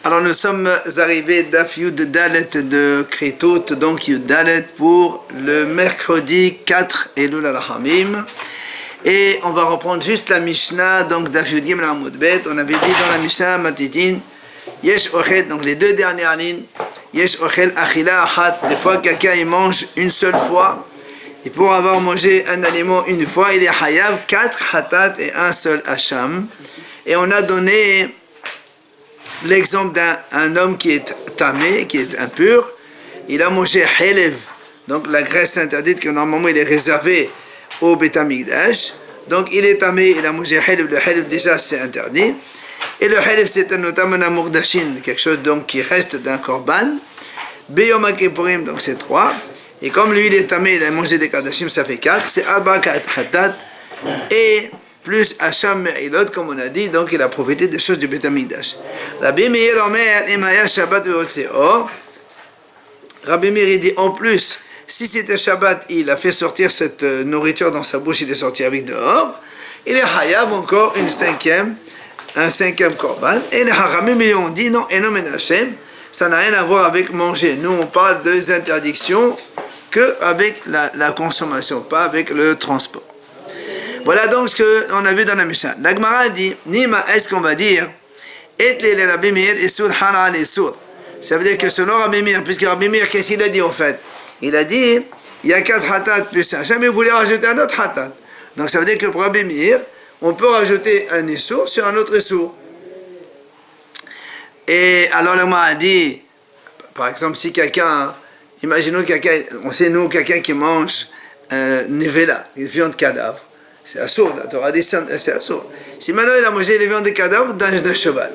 Alors nous sommes arrivés d'Af Yud Dalet de Kritot, donc Yud Dalet pour le mercredi 4 Elul al-Hamim. Et on va reprendre juste la Mishnah, donc d'Af Yud Gimel Amud Bet. On avait dit dans la Mishnah Matitin, Yesh Ochel, donc les deux dernières lignes, Yesh Ochel Achila Achat. Des fois quelqu'un il mange une seule fois. Et pour avoir mangé un aliment une fois, il est Hayav 4 Hatat et un seul Hacham. Et on a donné l'exemple d'un homme qui est tamé, qui est impur. Il a mangé Helev, donc la graisse interdite que normalement il est réservé au Beit Hamikdash. Donc il est tamé, il a mangé Helev. Le Helev déjà c'est interdit. Et le Helev c'est notamment un Mordashin, quelque chose donc qui reste d'un korban. Beyom HaKippurim, donc c'est 3. Et comme lui il est tamé, il a mangé des Kadashim, ça fait 4. C'est Arba Hatat. Et plus Hacham Me'ilot, comme on a dit, donc il a profité des choses du Beit Hamikdash. Rabbi Meir Omer, Imaya Shabbat Ve'Otseo. Rabbi Meir il dit en plus, si c'était Shabbat, il a fait sortir cette nourriture dans sa bouche, il est sorti avec dehors, il est Hayav encore un cinquième korban. Et les Haramim ils ont dit non, Eno Menachem, ça n'a rien à voir avec manger. Nous on parle des interdictions qu'avec la consommation, pas avec le transport. Voilà donc ce qu'on a vu dans la Mishnah. La Gemara dit, Nima, est-ce qu'on va dire, et les Rabbi Meir et Soud Hana les Soud. Ça veut dire que selon Rabbi Meir, puisque Rabbi Meir, qu'est-ce qu'il a dit en fait? Il a dit, il y a 4 hatat plus un. Jamais voulu rajouter un autre hatat. Donc ça veut dire que pour Rabbi Meir, on peut rajouter un issour sur un autre issour. Et alors la Gemara a dit, par exemple, si quelqu'un, imaginons quelqu'un, on sait nous, quelqu'un qui mange nevela, une viande cadavre. C'est assourd, la Torah dit c'est assourd. Si maintenant il a mangé les viandes de cadavre d'un cheval,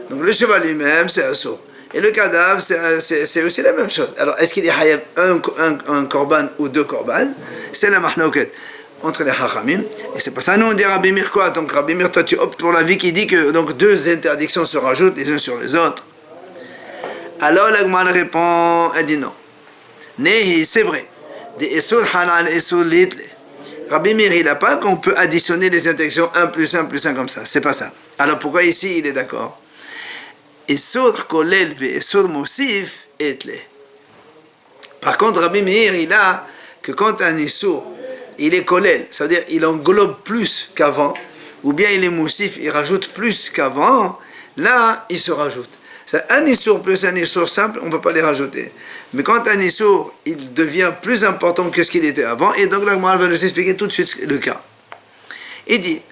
donc le cheval lui-même c'est assourd. Et le cadavre c'est aussi la même chose. Alors est-ce qu'il y a un korban ou deux korban? C'est la mahnoket entre les hachamim. Et c'est pas ça, nous on dit Rabbi Meir quoi? Donc Rabbi Meir, toi tu optes pour la vie qui dit que donc deux interdictions se rajoutent les uns sur les autres. Alors la Gemara répond, elle dit non. Nehi, c'est vrai. Des esur halal esur litle. Rabbi Meir, il n'a pas qu'on peut additionner les interdictions 1 plus 1 plus 1 comme ça. C'est pas ça. Alors pourquoi ici il est d'accord? Isur kolel ve isur mosif etle. Par contre, Rabbi Meir, il a que quand un isur, il est kolel, ça veut dire il englobe plus qu'avant, ou bien il est mosif, il rajoute plus qu'avant, là il se rajoute. Un issour plus un issour simple, on ne peut pas les rajouter. Mais quand un issour, il devient plus important que ce qu'il était avant, et donc la Gemara va nous expliquer tout de suite le cas. Il dit,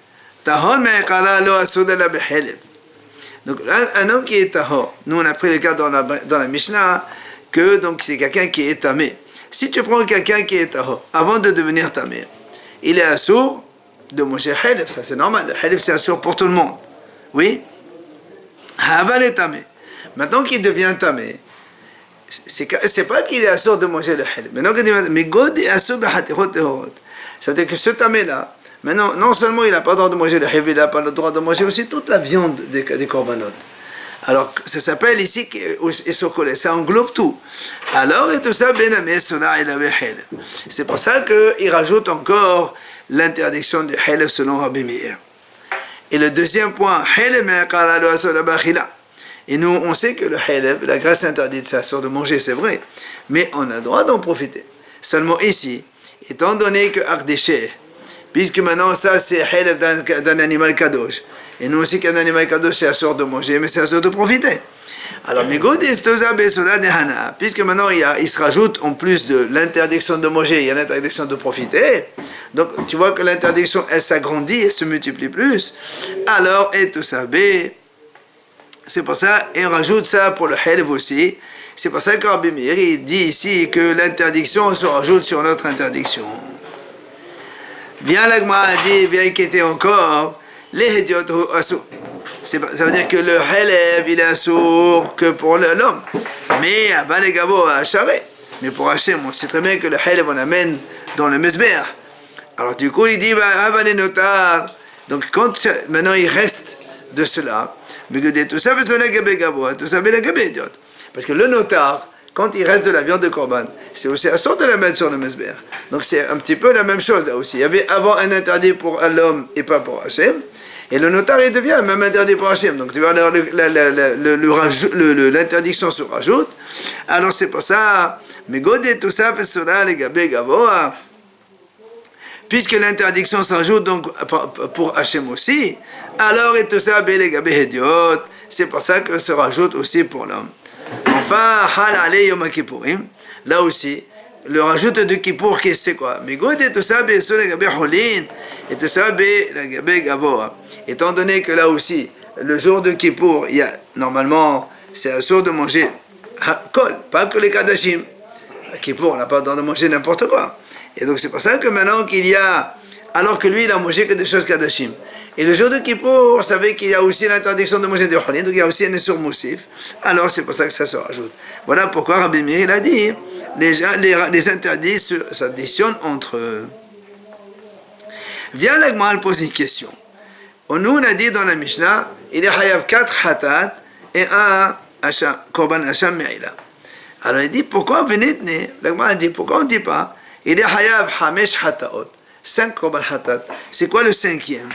donc un homme qui est tahor, nous on a pris le cas dans la Mishnah, que donc c'est quelqu'un qui est tamé. Si tu prends quelqu'un qui est tahor, avant de devenir tamé, il est assour de manger halef, ça c'est normal, le halef c'est assour pour tout le monde. Oui? Aval est tamé. Maintenant qu'il devient tamé, c'est pas qu'il est assourd de manger le halef. Maintenant qu'il devient mais God est assourd de hatirot tehorot. C'est-à-dire que ce tamé-là, maintenant, non seulement il n'a pas le droit de manger le halef, il n'a pas le droit de manger aussi toute la viande des korbanot. Alors, ça s'appelle ici Issokolé, ça englobe tout. Alors, et tout ça, benamé, sona, il avait halef. C'est pour ça qu'il rajoute encore l'interdiction du halef selon Rabbi Meir. Et le deuxième point, halef me'akala lo assour d'abachila. Et nous, on sait que le halef, la graisse interdite, ça sort de manger, c'est vrai. Mais on a le droit d'en profiter. Seulement ici, étant donné que Ardéché, puisque maintenant ça c'est halef d'un animal kadosh, et nous aussi qu'un animal kadosh c'est sort de manger, mais c'est sort de profiter. Alors, puisque maintenant il se rajoute en plus de l'interdiction de manger, il y a l'interdiction de profiter. Donc tu vois que l'interdiction elle s'agrandit, elle se multiplie plus. Alors, et tout ça, c'est pour ça, et on rajoute ça pour le halef aussi. C'est pour ça que Rabbi Meir il dit ici que l'interdiction se rajoute sur notre interdiction. Viens la Gemara dit, viens inquiéter encore, les hédiot ou assour. Ça veut dire que le halef il est assour que pour l'homme. Mais à Balegavo, à Hacharé. Mais pour Hachem, on sait très bien que le halef on amène dans le mesber. Alors du coup il dit, avalé notar. Donc quand maintenant il reste de cela, parce que le notar, quand il reste de la viande de korban, c'est aussi assour de la mettre sur le mesber. Donc c'est un petit peu la même chose là aussi. Il y avait avant un interdit pour l'homme et pas pour Hachem. Et le notar, il devient même interdit pour Hachem. Donc tu vois, l'interdiction se rajoute. Alors c'est pour ça, mais Godé tout ça fait cela, les gabé gavoa. Puisque l'interdiction s'ajoute donc pour Hachem aussi, alors et tout ça, les gabé hédiot. C'est pour ça que se rajoute aussi pour l'homme. Enfin, hal ale yom kippourim. Là aussi, le rajout de Kippour, c'est quoi? Mais Godé tout ça, sur les gabé holin. Et tout ça, la gabé gavoa. Étant donné que là aussi, le jour de Kippour, il y a, normalement, c'est un jour de manger kol, pas que les kadashim. À Kippour, on n'a pas le droit de manger n'importe quoi. Et donc c'est pour ça que maintenant qu'il y a, alors que lui, il a mangé que des choses kadashim. Et le jour de Kippour, vous savez qu'il y a aussi l'interdiction de manger des cholin, donc il y a aussi un essor moussif. Alors c'est pour ça que ça se rajoute. Voilà pourquoi Rabbi Meir, il a dit, les interdits s'additionnent entre eux. Viens l'Agma, elle pose une question. Nous, on a dit dans la Mishnah, il y a 4 hatat et un korban hacham me'ila. Alors il dit, pourquoi venez-vous? L'Agma a dit, pourquoi on ne dit pas, il y a 5 hataot, 5 korban hatat. C'est quoi le 5e?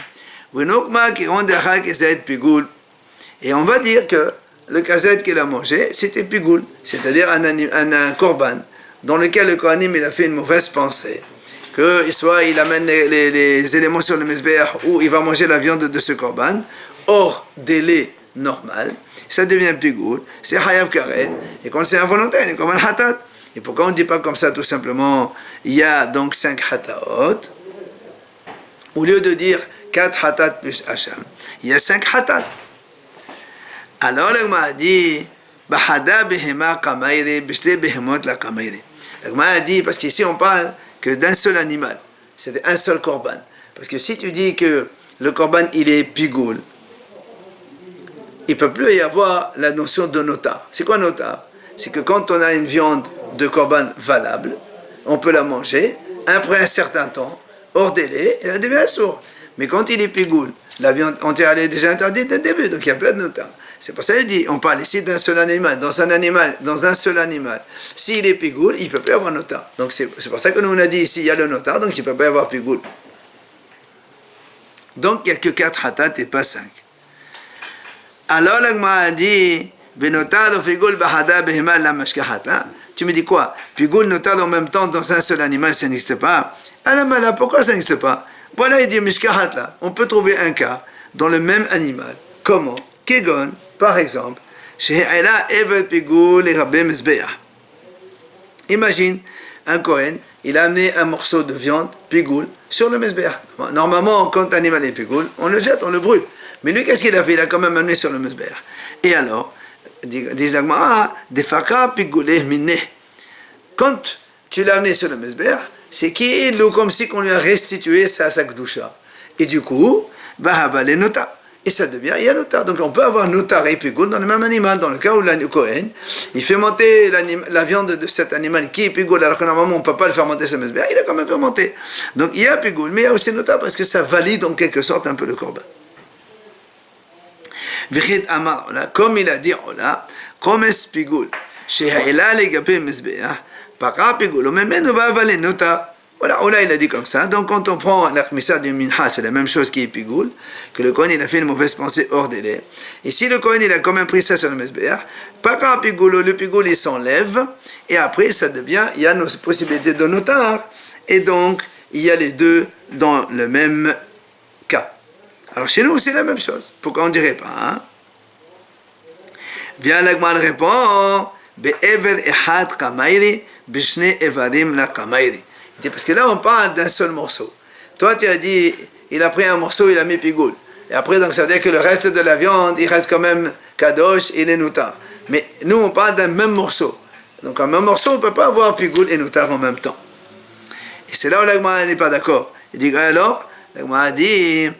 Et on va dire que le kazet qu'il a mangé, c'était pigoul, c'est-à-dire un korban, dans lequel le kohanim il a fait une mauvaise pensée. Que soit il amène les éléments sur le mizbeach ou il va manger la viande de ce korban, hors délai normal, ça devient pigoul, c'est hayav karet, et quand c'est involontaire, il est comme un hatat. Et pourquoi on ne dit pas comme ça tout simplement, il y a donc 5 hataot, au lieu de dire 4 hatat plus hacham, il y a 5 hatat. Alors l'Agma a dit, Bahada behema kamairi, bishte behemot la kamairi. L'Agma a dit, parce qu'ici on parle que d'un seul animal, c'est un seul korban. Parce que si tu dis que le korban il est pigoul, il ne peut plus y avoir la notion de notar. C'est quoi notar? C'est que quand on a une viande de korban valable, on peut la manger, après un certain temps, hors délai, et elle devient sourde. Mais quand il est pigoul, la viande entière elle est déjà interdite dès le début, donc il n'y a pas de notar. C'est pour ça qu'il dit, on parle ici d'un seul animal, dans un seul animal. S'il est pigoul, il ne peut pas y avoir notar. Donc c'est pour ça que nous on a dit ici, il y a le notar, donc il ne peut pas y avoir pigoul. Donc il n'y a que 4 hatat et pas 5. Alors l'Agma a dit, Benotar pigoul bahada behema la mashkahata. Tu me dis quoi? Pigoul, notar en même temps dans un seul animal, ça n'existe pas. Alamala, pourquoi ça n'existe pas? Voilà, il dit mishkahat là. On peut trouver un cas dans le même animal. Comment? Kegon, par exemple, imagine un Kohen, il a amené un morceau de viande, pigoul, sur le mezbeah. Normalement, quand l'animal est pigoul, on le jette, on le brûle. Mais lui, qu'est-ce qu'il a fait? Il a quand même amené sur le mezbeah. Et alors, dit Agmara, defaka pigouleh mineh. Quand tu l'as amené sur le mezbeah, c'est qu'il ou comme si on lui a restitué sa kdusha. Et du coup, bahaba les notas. Et ça devient, il y a notar. Donc on peut avoir notar et pigoul dans le même animal. Dans le cas où le Kohen, il fait monter la viande de cet animal qui est pigoul, alors que normalement on ne peut pas le faire monter sur le mezbeah, il a quand même fait monter. Donc il y a pigoul, mais il y a aussi notar parce que ça valide en quelque sorte un peu le korban. Comme il a dit, comme pigoul, chez les gapé mezbeah, para pigoul, mais nous va avaler notar. Voilà, Ola il a dit comme ça. Donc quand on prend la khmissa du minha, c'est la même chose qui est pigoul, que le Kohen il a fait une mauvaise pensée hors délai. Et si le Kohen il a quand même pris ça sur le mezbeah, pas qu'un pigoul, le pigoul il s'enlève, et après ça devient, il y a une possibilité de notar, et donc il y a les deux dans le même cas. Alors chez nous c'est la même chose. Pourquoi on ne dirait pas, hein? Viens l'Agmal répond, Be'ever echad kamairi, bishne evarim la kamairi. Parce que là, on parle d'un seul morceau. Toi, tu as dit, il a pris un morceau, il a mis pigoul. Et après, donc, ça veut dire que le reste de la viande, il reste quand même kadosh et les notar. Mais nous, on parle d'un même morceau. Donc, un même morceau, on ne peut pas avoir pigoul et notar en même temps. Et c'est là où l'Agma n'est pas d'accord. Il dit, alors, l'Agma a dit,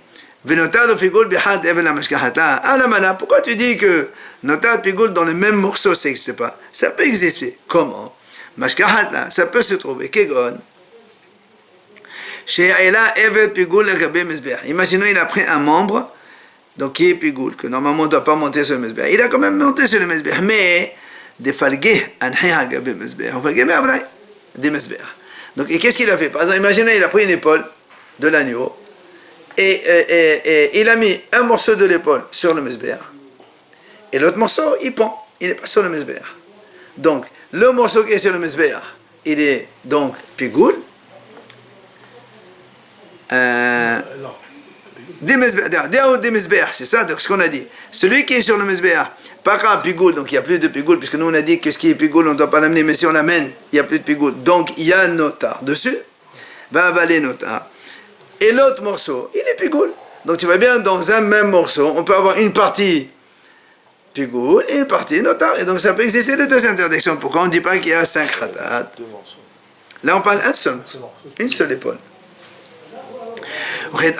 pourquoi tu dis que notar pigoul dans le même morceau, ça n'existe pas? Ça peut exister. Comment? Mashkahatla, ça peut se trouver. Kegon. Imaginons il a pris un membre, donc qui est pigoul, que normalement on ne doit pas monter sur le mezbeah. Il a quand même monté sur le mezbeah, mais des mezbeah. Donc et qu'est-ce qu'il a fait? Par exemple, imaginez il a pris une épaule de l'agneau, et il a mis un morceau de l'épaule sur le Mizbeach, et l'autre morceau, il pend, il n'est pas sur le Mizbeach. Donc, le morceau qui est sur le Mizbeach, il est donc pigoul. Des Mizbeach, c'est ça ce qu'on a dit. Celui qui est sur le Mizbeach, pas qu'un pigoul, donc il n'y a plus de pigoul, puisque nous on a dit que ce qui est pigoul, on ne doit pas l'amener, mais si on l'amène, il n'y a plus de pigoul. Donc il y a un notar dessus, va avaler notar. Et l'autre morceau, il est pigoul. Donc tu vois bien, dans un même morceau, on peut avoir une partie pigoul et une partie notar. Et donc ça peut exister de deux interdictions. Pourquoi on ne dit pas qu'il y a 5 khatat? Là on parle un seul morceau, une seule épaule. Et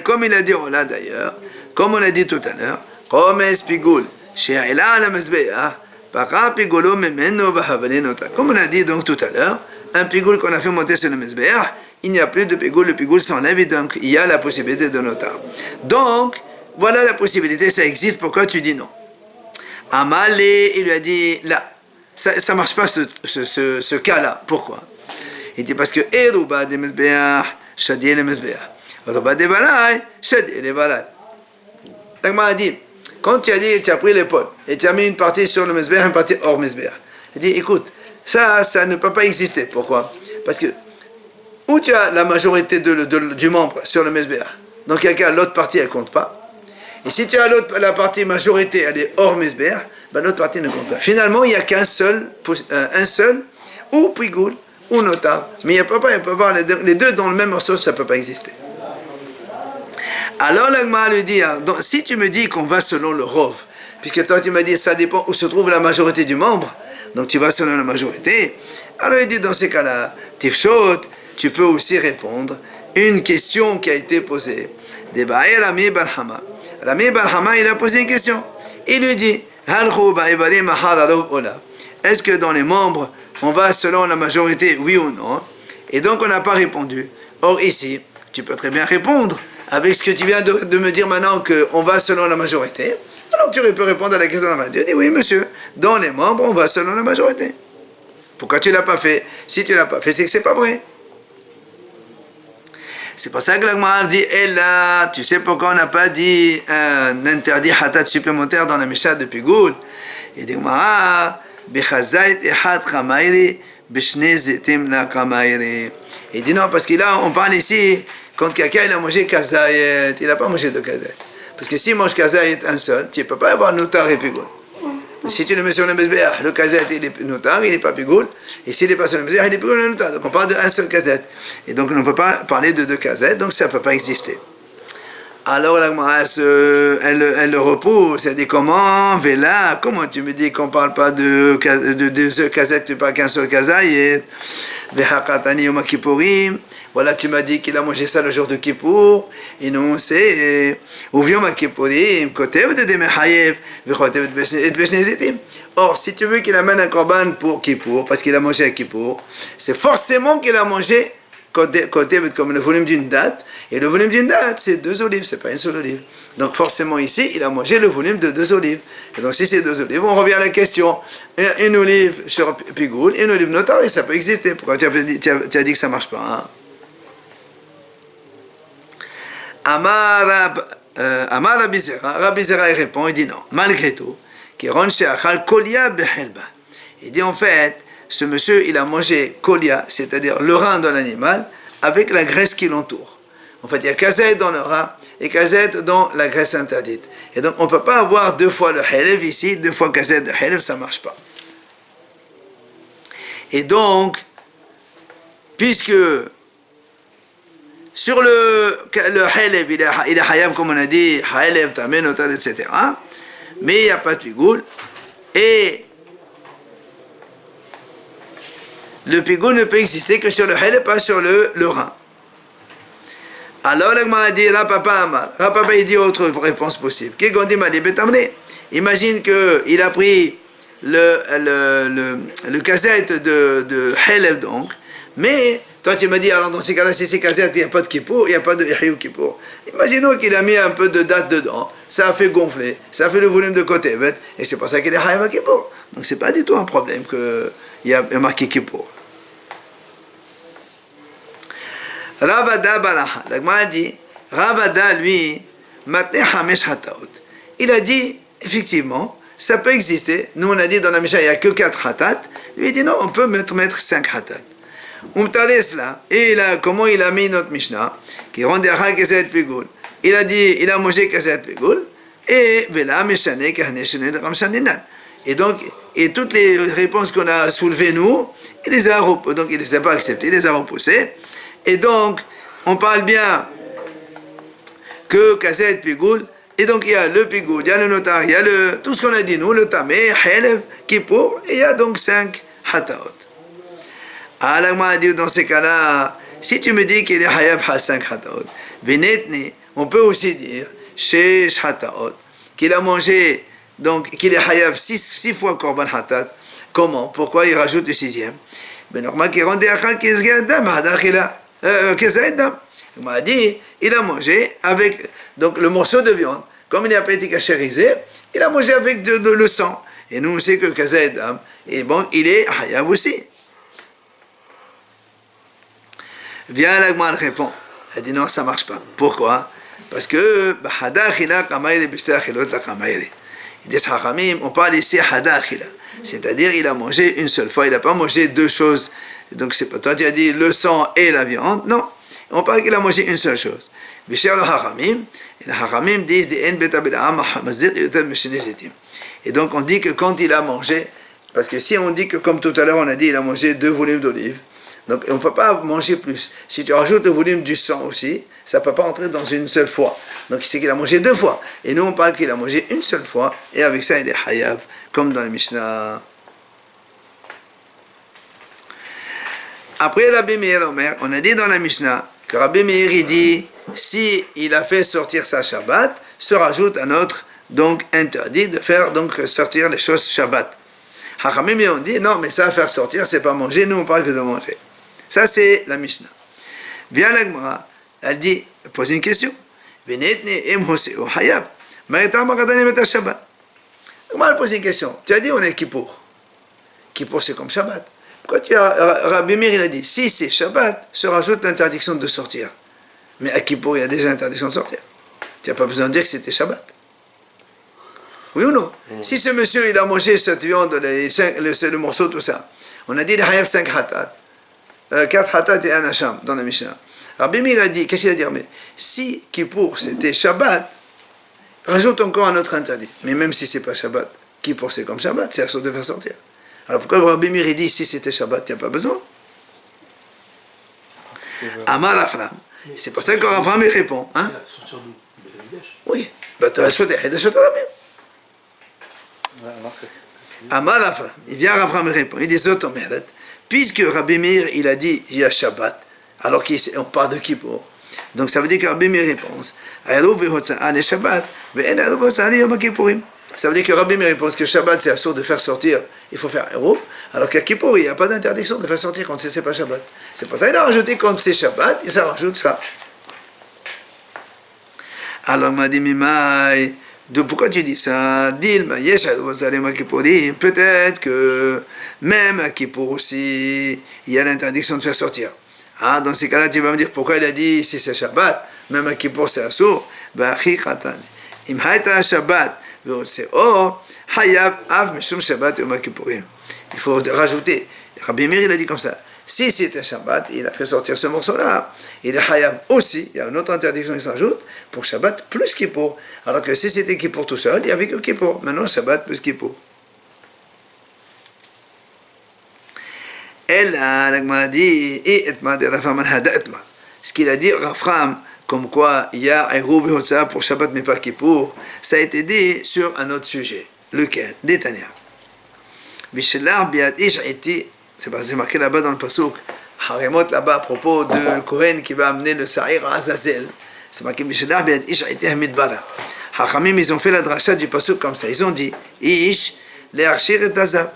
comme il a dit Ola d'ailleurs, comme on a dit tout à l'heure, comme on a dit donc tout à l'heure, un pigoul qu'on a fait monter sur le Mizbeach, il n'y a plus de pigoul, le pigoul s'enlève et donc il y a la possibilité de notar. Donc, voilà la possibilité, ça existe, pourquoi tu dis non? Amalé, il lui a dit, là, ça ne marche pas ce cas-là, pourquoi? Il dit parce que Eruba de Mizbeach, Shadi le Mizbeach. Eruba de Balai, Shadi le Balai. L'agma a dit, quand tu as dit, tu as pris l'épaule et tu as mis une partie sur le Mizbeach, une partie hors Mizbeach. Il dit, écoute, ça ne peut pas exister. Pourquoi? Parce que où tu as la majorité du membre sur le Mizbeach, dans quel cas l'autre partie elle compte pas. Et si tu as la partie majorité, elle est hors Mizbeach, ben l'autre partie ne compte pas. Finalement, il n'y a qu'un seul, ou pigoul, ou notar. Mais il ne peut pas avoir les deux dans le même morceau, ça ne peut pas exister. Alors l'agma lui dit, donc, si tu me dis qu'on va selon le rov, puisque toi tu m'as dit ça dépend où se trouve la majorité du membre, donc tu vas selon la majorité, alors il dit dans ces cas-là, tifshot, tu peux aussi répondre une question qui a été posée. Rami Barhama, il a posé une question. Il lui dit, est-ce que dans les membres, on va selon la majorité, oui ou non? Et donc on n'a pas répondu. Or ici, tu peux très bien répondre avec ce que tu viens de me dire maintenant qu'on va selon la majorité. Alors tu peux répondre à la question de la majorité. Tu dis oui monsieur, dans les membres, on va selon la majorité. Pourquoi tu ne l'as pas fait? Si tu ne l'as pas fait, c'est que ce n'est pas vrai. C'est pour ça que l'Agmara dit, et là, tu sais pourquoi on n'a pas dit un interdit hatat supplémentaire dans la Mishnah de Pigoul? Il dit, il dit non, parce que là, on parle ici, quand quelqu'un il a mangé kazayet, il n'a pas mangé de kazayet. Parce que s'il mange kazayet un seul, tu ne peux pas avoir notar et pigoul. Si tu le mets sur le Mizbeach, le kazayet il est notar, il n'est pas pigoul. Et s'il n'est pas sur le Mizbeach, il est pigoul et notar. Donc on parle d'un seul kazayet. Et donc on ne peut pas parler de deux kazayet, donc ça ne peut pas exister. Alors la Gemara, elle le repousse, elle dit comment, Vela, comment tu me dis qu'on ne parle pas de deux kazayet, tu ne parles qu'un seul kazayet? Vehakatani Yom Kippourim. Voilà, tu m'as dit qu'il a mangé ça le jour de Kippour. Et nous, c'est Uviom Kippourim, Kotev de Demechayev, Vechotev et Beshnezitim. Or, si tu veux qu'il amène un korban pour Kippour, parce qu'il a mangé à Kippour, c'est forcément qu'il a mangé Kotev comme le volume d'une date. Et le volume d'une date, c'est 2 olives, c'est pas une seule olive. Donc forcément ici, il a mangé le volume de 2 olives. Et donc si c'est 2 olives, on revient à la question. Une olive sur Pigoul, une olive notar, et ça peut exister. Pourquoi tu as dit que ça ne marche pas, hein? Amar Rabbi Zera, il répond, il dit non, malgré tout, il dit en fait, ce monsieur, il a mangé kolia, c'est-à-dire le rein de l'animal, avec la graisse qui l'entoure. En fait, il y a kazet dans le rein et kazet dans la graisse interdite. Et donc, on ne peut pas avoir 2 fois le halev ici, 2 fois kazet de halev, ça ne marche pas. Et donc, puisque sur le halev, il est hayav, comme on a dit, halev, tamen, otad, etc. Mais il n'y a pas de pigoul. Et le pigoul ne peut exister que sur le halev, pas sur le rein. Alors, l'Agma a dit, Rapapa il dit autre réponse possible. Imagine qu'il a pris le cassette de Helev donc, mais toi tu me dis, alors dans ces cas-là, si c'est cassette, il n'y a pas de Kippour, il n'y a pas de Yahiyou Kippour. Imaginons qu'il a mis un peu de date dedans, ça a fait gonfler, ça a fait le volume de côté, et c'est pour ça qu'il est Hayav Kippour. Donc c'est pas du tout un problème qu'il y a marqué Kippour. Ravada Balaha, l'Agma dit, Ravada, lui, Matne Hamesh Hataot. Il a dit, effectivement, ça peut exister. Nous, on a dit dans la Mishnah, il n'y a que 4 hatat. Lui, il dit non, on peut mettre 5 hatat. Là, et comment il a mis notre Mishnah, qui rendait à Keset Pigul. Il a dit, il a mangé Keset Pigul, et Vela Meshane Kahneshenet Ramshaninan. Et donc, et toutes les réponses qu'on a soulevées, nous, il les a pas acceptées, il les a repoussées. Et donc, on parle bien que Keset Pigul. Et donc il y a le pigoud, il y a le notar, il y a tout ce qu'on a dit nous, le tamé, Helev, Kippour, et il y a donc 5 hataot. Alors moi, dit dans ces cas-là, si tu me dis qu'il est Hayav ha 5 hataot, Venetni, on peut aussi dire, chez hataot, qu'il a mangé, donc qu'il est Hayav 6 fois Korban hatat. Comment? Pourquoi il rajoute le 6e? Ben normal qu'il rendait Achal Kezgadam, Hadachila, Kezadam. Il m'a dit, il a mangé avec donc le morceau de viande. Comme il n'a pas été cachérisé, il a mangé avec le sang. Et nous, on sait que Kazed, et bon, il est Hayav aussi. Viens, l'Agman répond. Elle dit non, ça ne marche pas. Pourquoi? Parce que, ils disent Hachamim, on parle ici Hada Achila. C'est-à-dire, il a mangé une seule fois, il n'a pas mangé 2 choses. Donc, c'est pas toi, tu as dit le sang et la viande. Non. On parle qu'il a mangé une seule chose. Et les Hachamim disent et donc on dit que quand il a mangé, parce que si on dit que comme tout à l'heure on a dit il a mangé 2 volumes d'olive, donc on ne peut pas manger plus. Si tu rajoutes le volume du sang aussi, ça ne peut pas entrer dans une seule fois. Donc c'est qu'il a mangé 2 fois. Et nous on parle qu'il a mangé une seule fois, et avec ça il est Hayav, comme dans le Mishnah. Après Rabbi Meir Omer, on a dit dans la Mishnah que Rabbi Meir il dit si il a fait sortir sa Shabbat, se rajoute un autre donc interdit de faire donc sortir les choses Shabbat. Hachamim on dit non mais ça faire sortir c'est pas manger, nous on parle que de manger. Ça c'est la Mishnah. Vient la Gemara, elle dit pose une question. Venetni em hoseu hayab. Ma'etam makadanim et Shabbat. Gemara pose une question. Tu as dit on est Kippour. Kippour c'est comme Shabbat. Pourquoi Rabbi Meir il a dit si c'est Shabbat, se rajoute l'interdiction de sortir. Mais à Kippour, il y a déjà interdiction de sortir. Tu n'as pas besoin de dire que c'était Shabbat. Oui ou non? Si ce monsieur, il a mangé cette viande, le morceau, tout ça, on a dit il Hayav 5 hatat, 4 hatat et 1 hacham dans la Mishnah. Rabbi Meir a dit, qu'est-ce qu'il a dit? Mais si Kippour, c'était Shabbat, rajoute encore un autre interdit. Mais même si ce n'est pas Shabbat, Kippour, c'est comme Shabbat, c'est la chose de faire sortir. Alors pourquoi Rabbi Meir dit, si c'était Shabbat, il n'y a pas besoin? Amar Afram. C'est pour ça que Avram répond. Hein? Oui. Amar Avram. Il vient Avram répond. Il dit Zotomeret. Puisque Rabbi Meir il a dit il y a Shabbat, alors qu'on parle de Kippour. Donc ça veut dire que Rabbi Meir répond. Ça veut dire que Rabbi Meir pense que Shabbat c'est assourd de faire sortir, il faut faire Eruv, alors qu'à Kippour il n'y a pas d'interdiction de faire sortir quand c'est pas Shabbat. C'est pour ça qu'il a rajouté quand c'est Shabbat, et ça rajoute ça. Alors m'a dit Mimai, pourquoi tu dis ça? Peut-être que même à Kippour aussi, il y a l'interdiction de faire sortir. Ah, dans ces cas-là, tu vas me dire pourquoi il a dit si c'est Shabbat, même à Kippour c'est assourd. Im haïta Shabbat. Il faut rajouter. Rabbi Meir il a dit comme ça. Si c'était Shabbat, il a fait sortir ce morceau-là. Il est Hayav aussi. Il y a une autre interdiction qui s'ajoute pour Shabbat plus Kippour. Alors que si c'était Kippour tout seul, il n'y avait que Kippour. Maintenant Shabbat plus Kippour. Elle a dit ce qu'il a dit Rafram comme quoi il y a Eruv et Hotza pour Shabbat mais pas Kippour, ça a été dit sur un autre sujet. Lequel? Détania. Bishelar biat ish iti, c'est marqué là-bas dans le pasuk, Haremot là-bas à propos de Kohen qui va amener le Sa'ir à Azazel. C'est marqué Bishelar biat ish iti hamidbara. Hachamim, ils ont fait la dracha du pasuk comme ça. Ils ont dit ish le'arshir et azav.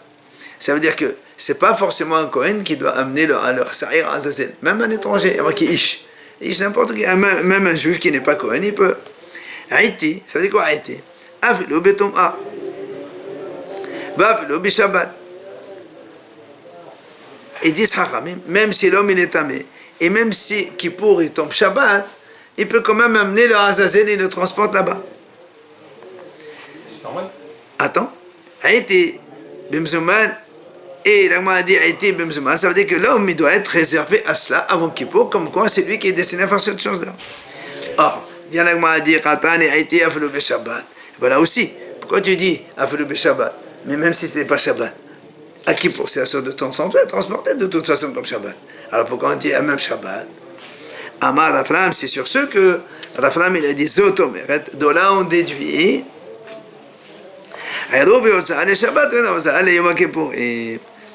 Ça veut dire que c'est pas forcément un Kohen qui doit amener le Sa'ir à Azazel. Même un étranger, il y a marqué ish. Et n'importe qui, même un juif qui n'est pas Kohen, il peut. Haïti, ça veut dire quoi Haïti? Afilo betom a. Bafilo bishabbat. Et disent Hachamim, même si l'homme il est tamé, et même si Kippour il tombe Shabbat, il peut quand même amener le Azazel et le transporte là-bas. C'est normal. Attends, a été Bimzouman et la a dit a été Bimzouman, ça veut dire que l'homme il doit être réservé à cela avant Kippour, comme quoi c'est lui qui est destiné à faire cette chose-là. Or, il y en a qui m'a dit Qatan et a été Aflou Shabbat. Voilà aussi, pourquoi tu dis Aflou Shabbat? Mais même si ce n'est pas Shabbat, à Kippour c'est la sorte de transporter de toute façon comme Shabbat. Alors pourquoi on dit à même Shabbat? Amar Rafram, c'est sur ce que Rafram il a dit Zotomeret, de là on déduit. Et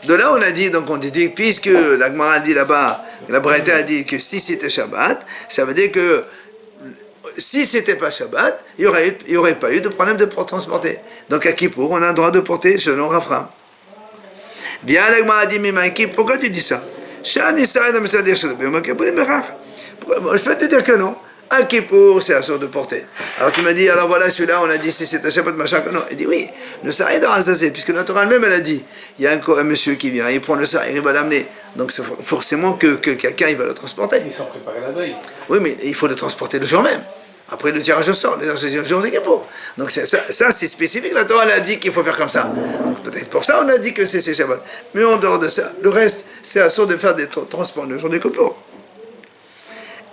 de là on a dit, donc on déduit, puisque la Gemara a dit là-bas, la Braïta a dit que si c'était Shabbat, ça veut dire que si c'était pas Shabbat, il n'y aurait pas eu de problème de transporter. Donc à Kippour, on a le droit de porter selon Rafram. Bien la Gemara a dit, mais Maïki, pourquoi tu dis ça? Je peux te dire que non. À Kippour, c'est la sorte de porter. Alors tu m'as dit, alors voilà, celui-là, on a dit si c'est un Shabbat, machin, que non. Il dit oui, le Sahir dans Azazel, puisque la Torah elle-même, elle a dit, il y a un monsieur qui vient, il prend le Sahir, il va l'amener. Donc c'est forcément que quelqu'un, il va le transporter. Ils sont préparés la veille. Oui, mais il faut le transporter le jour même. Après le tirage au sort, le jour de Kippour. Donc ça c'est spécifique, la Torah elle a dit qu'il faut faire comme ça. Donc peut-être pour ça, on a dit que c'est Shabbat. Mais en dehors de ça, le reste, c'est la sorte de faire des transports le jour de Kippour.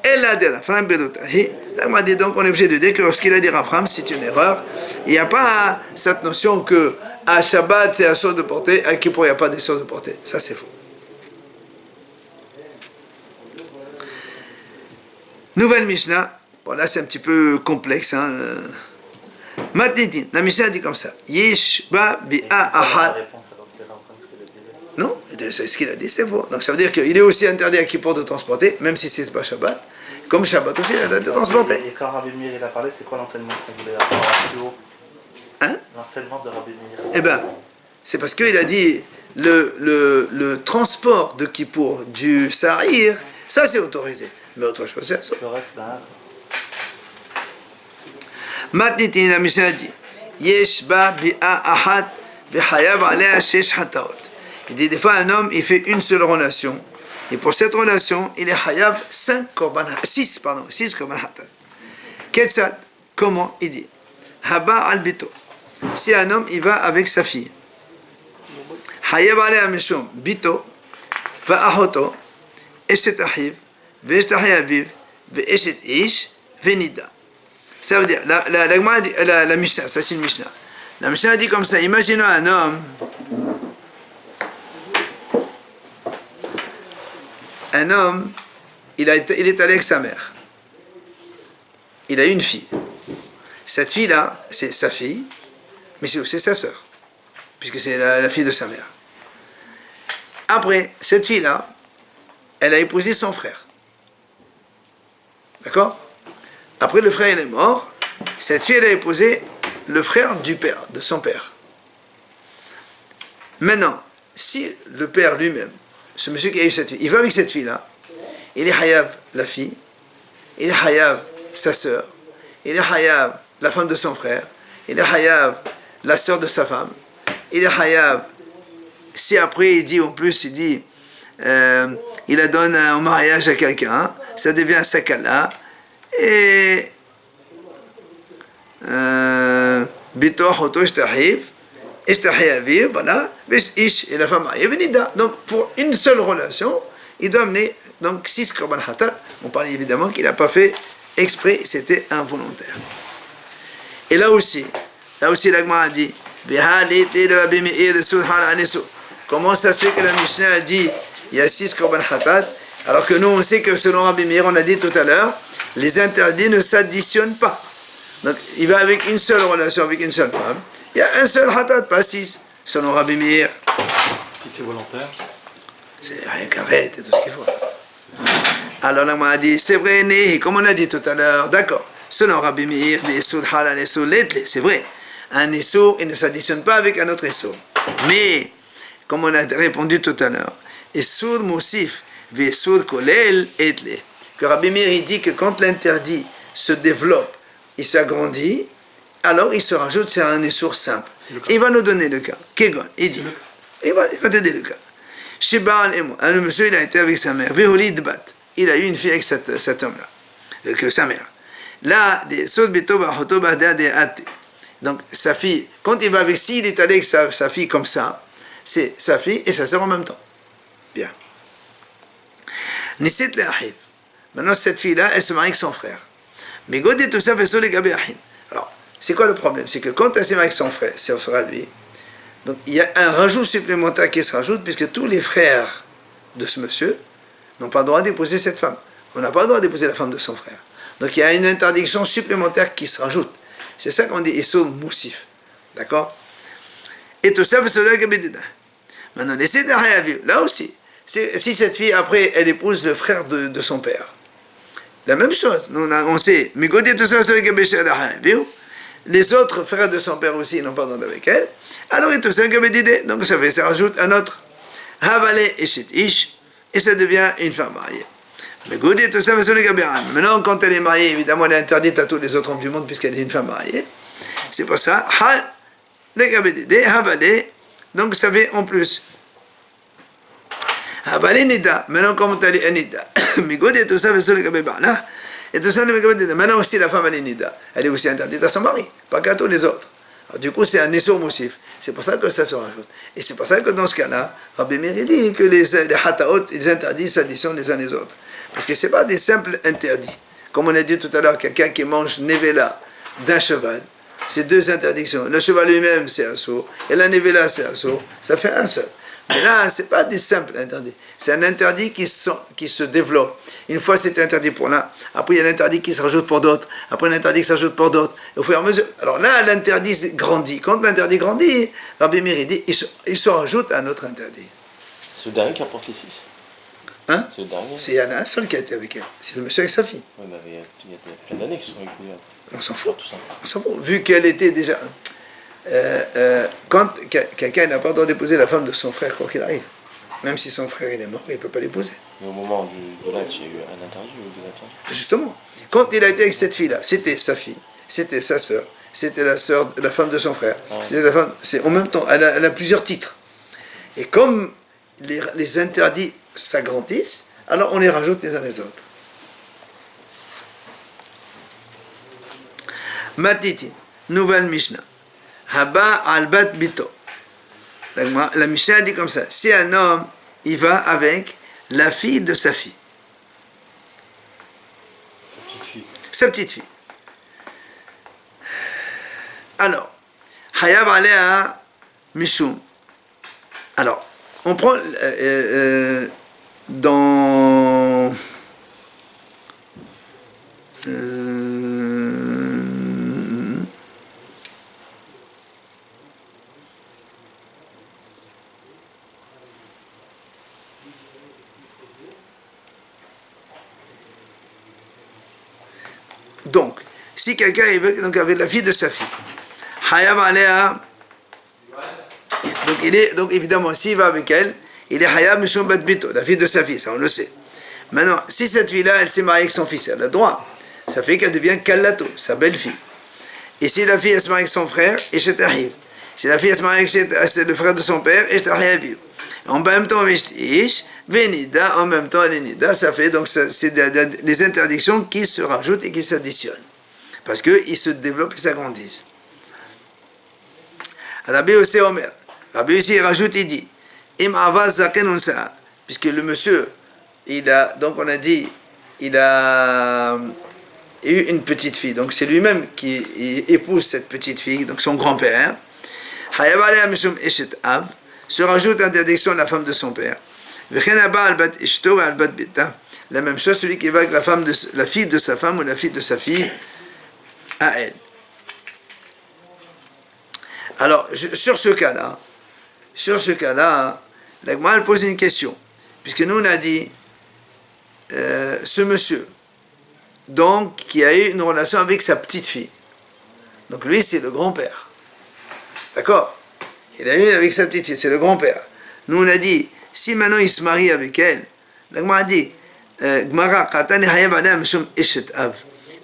Elle a dit Rafram Bedotahi. Là, m'a dit donc on est obligé de dire que lorsqu'il a dit Rafram, c'est une erreur. Il n'y a pas cette notion que à Shabbat c'est un sort de portée, à Kippour il n'y a pas des sorts de portée. Ça c'est faux. Nouvelle Mishnah. Bon là c'est un petit peu complexe. Matnitin. La Mishnah dit comme ça. Yesh ba bi'a ahad. Non, c'est ce qu'il a dit, c'est faux. Donc ça veut dire qu'il est aussi interdit à Kippour de transporter, même si c'est pas Shabbat. Comme Shabbat aussi, il est interdit de transporter. Et quand Rabbi Meir il a parlé, c'est quoi l'enseignement qu'on voulait avoir plus haut? Hein? L'enseignement de Rabbi Meir. Eh bien, c'est parce qu'il a dit le transport de Kippour du Sahir, ça c'est autorisé. Mais autre chose, c'est ça. Le reste, là. Matnitin, la Mishnah dit Yesh ba bi'a ahad bihayav alea shesh hataot. Il dit des fois un homme il fait une seule relation et pour cette relation il est hayav 6 korban hatat. Ketzad, comment il dit Haba al bito. Si un homme il va avec sa fille hayav alea mishum bito va ahoto eshet ahiv ve'eshet ahiv ve'eshet ish venida. Ça veut dire la Mishnah, ça c'est une Mishnah. La Mishnah dit comme ça, imaginons un homme. Un homme, il est allé avec sa mère. Il a une fille. Cette fille-là, c'est sa fille, mais c'est aussi sa sœur, puisque c'est la fille de sa mère. Après, cette fille-là, elle a épousé son frère. D'accord? Après, le frère il est mort. Cette fille, elle a épousé le frère du père, de son père. Maintenant, si le père lui-même, ce monsieur qui a eu cette fille, il va avec cette fille-là, il est hayav la fille, il est hayav sa sœur, il est hayav la femme de son frère, il est hayav la sœur de sa femme, il est hayav, si après il dit en plus, il dit, il la donne en mariage à quelqu'un, ça devient sakala, et bitoh oto ishtahiv, ishtahiv, voilà, ish et la femme mariée, venida. Donc pour une seule relation, il doit amener donc 6 korban hatat. On parlait évidemment qu'il n'a pas fait exprès, c'était involontaire. Et là aussi la Gemara a dit comment ça se fait que la Mishnah a dit il y a 6 korban hatat, alors que nous on sait que selon Rabbi Meir, on a dit tout à l'heure, les interdits ne s'additionnent pas. Donc il va avec une seule relation avec une seule femme, il y a un seul hatat, pas 6, selon Rabbi Meir. Si c'est volontaire, c'est rien qu'arrête et tout ce qu'il faut. Alors là, on a dit, c'est vrai, comme on a dit tout à l'heure, d'accord. Selon Rabbi Meir, c'est vrai. Un essour, il ne s'additionne pas avec un autre essour. Mais, comme on a répondu tout à l'heure, essour moussif, vessour kolel etle. Que Rabbi Meir, il dit que quand l'interdit se développe, il s'agrandit, alors il se rajoute, c'est un essour simple. Il va nous donner le cas. Kegon, il dit. Il va te donner le cas. Un monsieur, il a été avec sa mère. Il a eu une fille avec cet homme-là. que sa mère. Là, des Sod Betoba Hotoba Dade Ate. Donc, sa fille, quand il va avec, s'il est allé avec sa fille comme ça, c'est sa fille et sa sœur en même temps. Bien. Nisit le Ahiv. Maintenant, cette fille-là, elle se marie avec son frère. Mais Godet tout ça fait sur les Gabé Ahin. Alors, c'est quoi le problème? C'est que quand elle se marie avec son frère lui, donc il y a un rajout supplémentaire qui se rajoute, puisque tous les frères de ce monsieur n'ont pas le droit d'épouser cette femme. On n'a pas le droit d'épouser la femme de son frère. Donc il y a une interdiction supplémentaire qui se rajoute. C'est ça qu'on dit Issou Moussif. D'accord? Et tout ça, maintenant, là aussi, si cette fille, après, elle épouse le frère de son père, la même chose, on sait, mais les autres frères de son père aussi n'ont pas d'ordre avec elle, alors et tout ça, donc ça rajoute un autre, et ça devient une femme mariée. Mais tout ça, maintenant, quand elle est mariée, évidemment, elle est interdite à tous les autres hommes du monde puisqu'elle est une femme mariée. C'est pour ça, donc ça fait en plus. Maintenant, comme elle est nida, mais tout ça, et tout ça, maintenant aussi la femme elle est nida, elle est aussi interdite à son mari, pas qu'à tous les autres. Alors, du coup, c'est un issur moussif. C'est pour ça que ça se rajoute. Et c'est pour ça que dans ce cas-là, Rabbi Meir dit que les hataot, ils interdisent s'additionnent les uns les autres. Parce que ce n'est pas des simples interdits. Comme on a dit tout à l'heure, quelqu'un qui mange nevela d'un cheval, c'est deux interdictions. Le cheval lui-même, c'est assourd, et la nevela, c'est assourd. Ça fait un seul. Mais là, ce n'est pas des simples interdits. C'est un interdit qui se développe. Une fois, c'est interdit pour l'un. Après, il y a l'interdit qui se rajoute pour d'autres. Après, l'interdit qui se rajoute pour d'autres. Et au fur et à mesure. Alors là, l'interdit grandit. Quand l'interdit grandit, Rabbi Meir dit, il se rajoute un autre interdit. C'est le dernier qui apporte les 6. Hein? C'est le dernier. Il y en a un seul qui a été avec elle. C'est le monsieur avec sa fille. Oui, mais il y a plein d'années qui sont avec lui. On s'en fout. On s'en fout. Vu qu'elle était déjà... quand quelqu'un n'a pas le droit d'épouser la femme de son frère, quoi qu'il arrive, même si son frère il est mort, il ne peut pas l'épouser. Mais au moment de l'acte, il y a eu un interdit ou deux interdits. Justement, quand il a été avec cette fille-là, c'était sa fille, c'était sa sœur, c'était la femme de son frère. Ouais. C'était la femme, c'est en même temps, elle a plusieurs titres. Et comme les interdits s'agrandissent, alors on les rajoute les uns les autres. Matiti, nouvelle Mishnah. Haba al-bat bito. La Mishnah dit comme ça, si un homme, il va avec la fille de sa fille. Sa petite fille. Alors, Hayab alea mishum. Alors, on prend dans... Donc, si quelqu'un est avec la fille de sa fille, Hayab alea, donc évidemment, s'il va avec elle, il est Hayab Mishum Bat Bito, la fille de sa fille, ça on le sait. Maintenant, si cette fille-là, elle s'est mariée avec son fils, elle a le droit. Ça fait qu'elle devient Kallato, sa belle-fille. Et si la fille, elle se marie avec son frère, Eshet Ahiv. Si la fille, elle se marie avec le frère de son père, Eshet Ahiv. En même temps, Ish, Venida, en même temps, Nida, ça fait donc c'est les interdictions qui se rajoutent et qui s'additionnent. Parce qu'ils se développent et s'agrandissent. Rabbi aussi Omer. Rabbi aussi il rajoute, il dit, Im avaz zaken unsa, puisque le monsieur, il a, donc on a dit, il a eu une petite fille, donc c'est lui-même qui épouse cette petite fille, donc son grand-père. Hayab alea mishum eshet av, se rajoute l'interdiction de la femme de son père. La même chose, celui qui va avec la fille de sa femme ou la fille de sa fille à elle. Alors, sur ce cas-là, la Gemara pose une question. Puisque nous, on a dit, ce monsieur, donc, qui a eu une relation avec sa petite fille. Donc, lui, c'est le grand-père. D'accord? Il a eu avec sa petite fille, c'est le grand-père. Nous, on a dit, si maintenant il se marie avec elle, la Gemara a dit,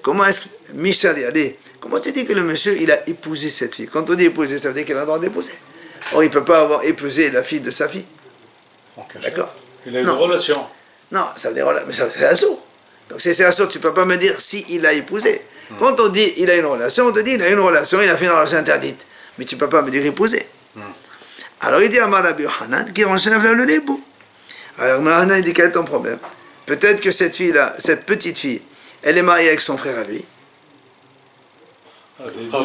comment est-ce que Misha dit, allez, comment tu dis que le monsieur, il a épousé cette fille? Quand on dit épouser, ça veut dire qu'il a le droit d'épouser. Or, il ne peut pas avoir épousé la fille de sa fille. D'accord? Il a eu une relation. Non, ça veut dire, mais ça c'est assaut. Donc c'est sûr, tu ne peux pas me dire si il a épousé. Quand on dit il a une relation, on te dit il a une relation, il a fait une relation interdite. Mais tu ne peux pas me dire épousé. Alors il dit à Amar Rabbi Yochanan qui renchève le lébou. Alors Rabbi Yochanan il dit quel est ton problème? Peut-être que cette fille-là, cette petite fille, elle est mariée avec son frère à lui.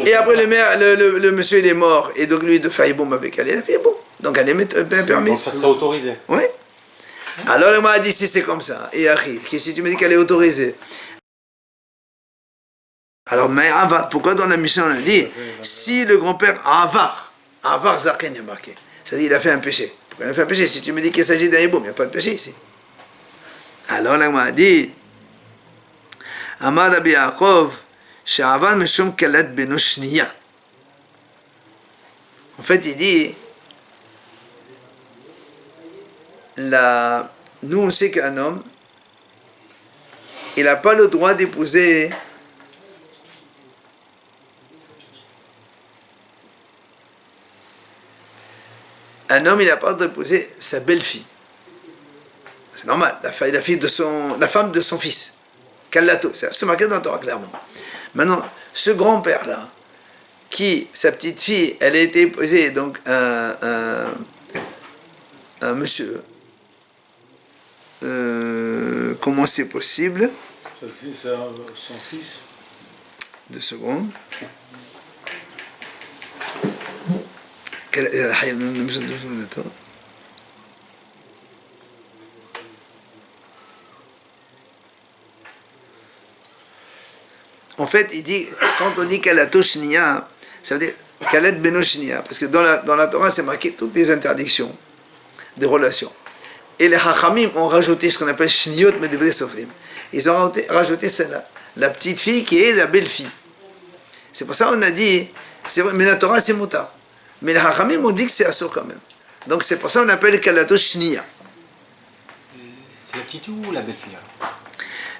Et après le monsieur il est mort et donc lui de faire boum avec elle, il a fait boum. Donc elle est bien permise. Ça serait autorisé. Oui. Alors il m'a dit si c'est comme ça, et Harry, si tu me dis qu'elle est autorisée. Alors mais Avar, pourquoi dans la mission on a dit si le grand-père Avar Zaken est marqué, c'est-à-dire il a fait un péché. Pourquoi il a fait un péché? Si tu me dis qu'il s'agit d'un hiboum, il n'y a pas de péché ici. Alors là, il m'a dit Amar Rabbi Yaakov, She'avar Meshum Kalat Beno Shniya. En fait, il dit nous, on sait qu'un homme, il n'a pas le droit d'épouser un homme, il n'a pas le droit d'épouser sa belle-fille. C'est normal, la femme de son fils. Kallato, c'est marqué dans la Torah clairement. Maintenant, ce grand-père-là, sa petite fille, elle a été épousée, donc un monsieur. Comment c'est possible? Son fils. 2 secondes. En fait, il dit, quand on dit Kalato Shniya, ça veut dire Kalat Beno Shniya, parce que dans la Torah, c'est marqué toutes les interdictions de relations. Et les Hachamim ont rajouté ce qu'on appelle Shniyot Medevre Sofrim. Ils ont rajouté celle-là, la petite fille qui est la belle-fille. C'est pour ça qu'on a dit, c'est vrai, mais la Torah c'est Mouta. Mais les Hachamim ont dit que c'est Assur quand même. Donc c'est pour ça qu'on appelle Kalato Shniya. C'est la petite ou la belle-fille?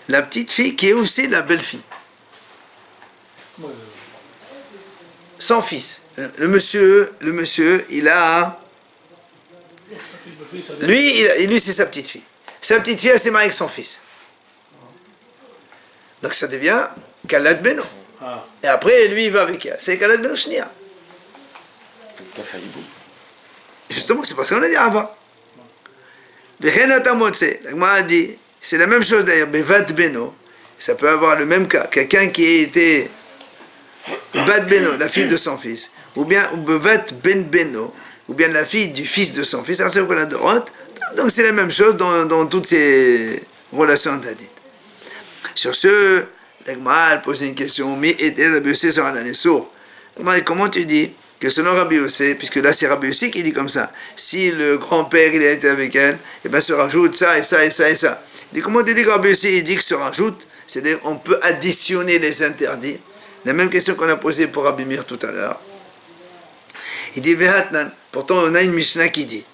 La petite fille qui est aussi la belle-fille. Son fils. Le monsieur, il a... Lui c'est sa petite fille. Sa petite fille, elle s'est mariée avec son fils. Donc ça devient Kalat Beno. Et après, lui, il va avec elle. C'est Kalat Beno Shniya. Justement, c'est parce qu'on a dit Ava. L'Agma a dit, c'est la même chose d'ailleurs, Bevat Beno. Ça peut avoir le même cas. Quelqu'un qui a été Bat Beno, la fille de son fils, ou bien Bevat Ben Beno, ou bien la fille du fils de son fils. Donc c'est la même chose dans toutes ces relations interdites. Sur ce, l'Agma a posé une question, mais était Rabbi Yossé sur un sourd. Comment tu dis que selon Rabbi Yossé, puisque là c'est Rabbi Yossé qui dit comme ça, si le grand-père il a été avec elle, et bien se rajoute ça et ça et ça et ça. Il dit comment tu dis que Rabbi Yossé il dit que se rajoute, c'est-à-dire on peut additionner les interdits. La même question qu'on a posée pour Rabbi Meir tout à l'heure. Il dit Vehatnan, pourtant on a une Mishnah qui dit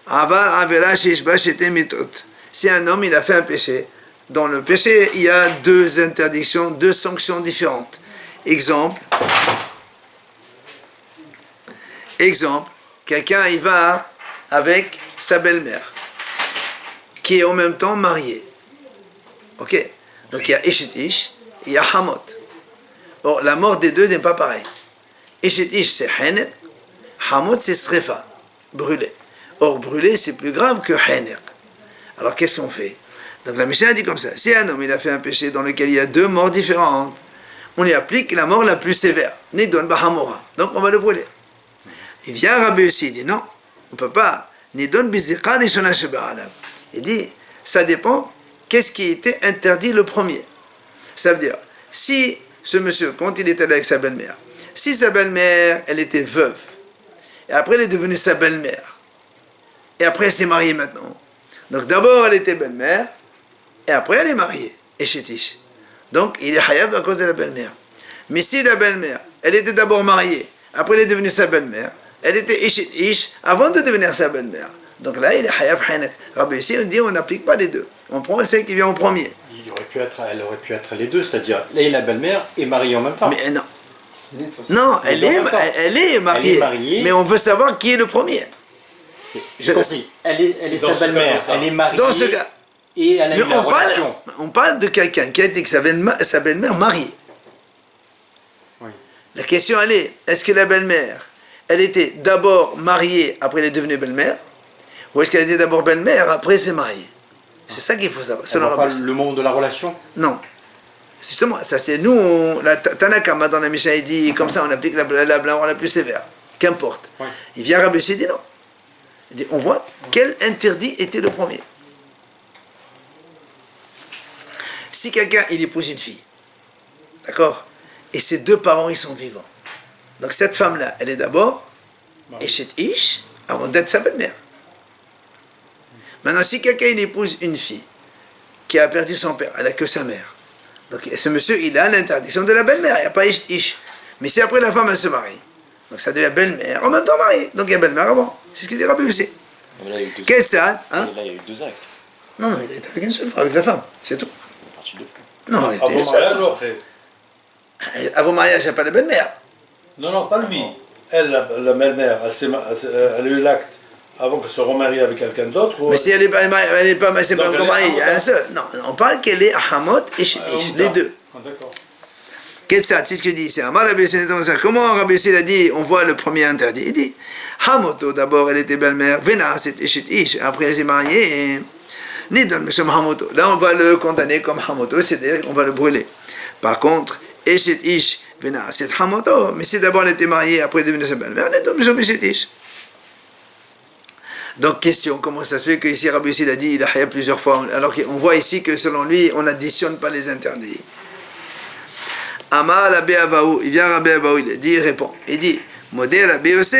Avar Avera Sheshba Shete Mitot. Si un homme il a fait un péché, dans le péché il y a 2 interdictions, 2 sanctions différentes. Exemple, quelqu'un il va avec sa belle-mère qui est en même temps mariée. Ok? Donc il y a Ishetish, il y a Hamot. Or la mort des deux n'est pas pareille. Ishetish c'est Henek, Hamot c'est Srefa, brûlé. Or brûlé c'est plus grave que Henek. Alors qu'est-ce qu'on fait? Donc la Mishnah dit comme ça, si un homme il a fait un péché dans lequel il y a 2 morts différentes, on lui applique la mort la plus sévère, Nidon Bahamora. Donc on va le brûler. Il vient Rabbi Yossi, il dit non, on ne peut pas. Nidon Bizikha Nishona Shebaralav. Il dit, ça dépend, qu'est-ce qui était interdit le premier? Ça veut dire, si ce monsieur, quand il était allé avec sa belle-mère, si sa belle-mère, elle était veuve, et après elle est devenue sa belle-mère, et après elle s'est mariée maintenant. Donc d'abord elle était belle-mère, et après elle est mariée, et chétiche. Donc il est hayab à cause de la belle-mère. Mais si la belle-mère, elle était d'abord mariée, après elle est devenue sa belle-mère, elle était ish avant de devenir sa belle-mère. Donc là, il est hayab hanak. Rabbi ici, on dit on n'applique pas les deux. On prend celle qui vient en premier. Elle aurait pu être les deux, c'est-à-dire là, la belle-mère est mariée en même temps. Mais non. Non, elle est mariée. Mais on veut savoir qui est le premier. J'ai compris. Elle est sa belle-mère. Elle est mariée. Dans ce cas. Et elle a Mais eu la relation. on parle de quelqu'un qui a été avec sa belle-mère mariée. Oui. La question, elle est-ce que la belle-mère, elle était d'abord mariée, après elle est devenue belle-mère, ou est-ce qu'elle était d'abord belle-mère, après elle s'est mariée? C'est ça qu'il faut savoir. On Selon voit Rabbi pas Yossi. le moment de la relation. Non. Justement, ça c'est nous, la Tanakama dans la Mishnah, il dit, comme ça on applique la loi la plus sévère. Qu'importe. Oui. Il vient Rabbi Yossi, il dit non. Il dit, on voit quel interdit était le premier. Si quelqu'un, il épouse une fille, d'accord, et ses deux parents, ils sont vivants. Donc cette femme-là, elle est d'abord Eshet Ish, avant d'être sa belle-mère. Maintenant, si quelqu'un, il épouse une fille qui a perdu son père, elle n'a que sa mère. Donc ce monsieur, il a l'interdiction de la belle-mère, il n'y a pas Eshet Ish. Mais si après la femme, elle se marie, donc ça devient belle-mère, en même temps mariée. Donc il y a belle-mère avant. C'est ce qu'il dit Rabbi Yossi. Mais là, il y a eu deux Qu'est-ce que ça, hein? Là, il y a eu 2 actes. Non, il est avec une seule fois, avec la femme, c'est tout. Il est parti 2 fois. Non, il était Avant seul. mariage ou après? Avant mariage, il n'y a pas de belle-mère. Non, non, pas lui. Elle, la belle-mère, elle a eu l'acte avant qu'elle se remarie avec quelqu'un d'autre ou... Mais si elle n'est pas, c'est pas Donc, encore elle est mariée, il y a un Hamot. seul. Non, on parle qu'elle est Hamot et Shetish, les deux. Ah, d'accord. Qu'est-ce que c'est ce que dit ici? Comment Rabbi Yossi a dit, on voit le premier interdit? Il dit, Hamoto, d'abord, elle était belle-mère, Vena, c'était Shetish, après elle s'est mariée, et Nidon, M. Hamoto. Là, on va le condamner comme Hamoto, c'est-à-dire qu'on va le brûler. Par contre, Shetish, Vena, c'est Hamoto, mais si d'abord elle était mariée, après elle est devenue sa belle-mère, Nidon, M. Shetish. Donc, question, comment ça se fait qu'ici Rabbi Yossi a dit, il a plusieurs fois, alors qu'on voit ici que selon lui, on n'additionne pas les interdits. Amar Rabbi Abaou, il vient Rabbi Abaou, il dit, il répond, il dit, Modé Rabbi Yossi,